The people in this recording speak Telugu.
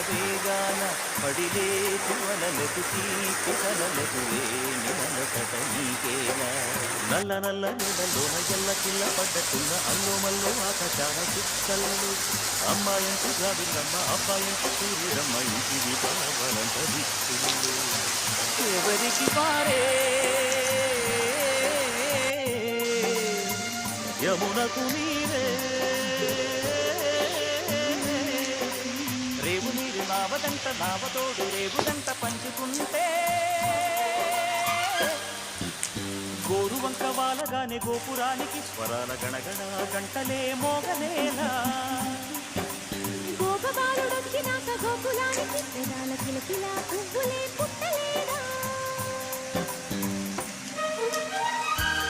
వేగాన పడిలేచు అలలకు తీర్పు కలలకు వేణి మనసట నీకేలా నల్ల నల్ల నీళ్ళలోన ఎల్ల కిల్ల పడ్డట్టున్న అల్లో మల్లో ఆకాశాన చుక్కలు అమ్మాయింటి జాబిల్లమ్మ అబ్బాయింటి సూర్యుడమ్మ ఇంటిది కావాలంట దిక్కులు ఎవరికి పారే యమునకు నీరే రేవు నీరు నావదంట నావతోడు రేవుదంట పంచుకుంటే గోరు వంక వాలగానే గోపురానికి స్వరాల గణగణ గంటలే మోగనేలా గోపబాలుడొచ్చినాక గోకులానికి పెదాల కిలకిలా పువ్వులే పుట్టలేదా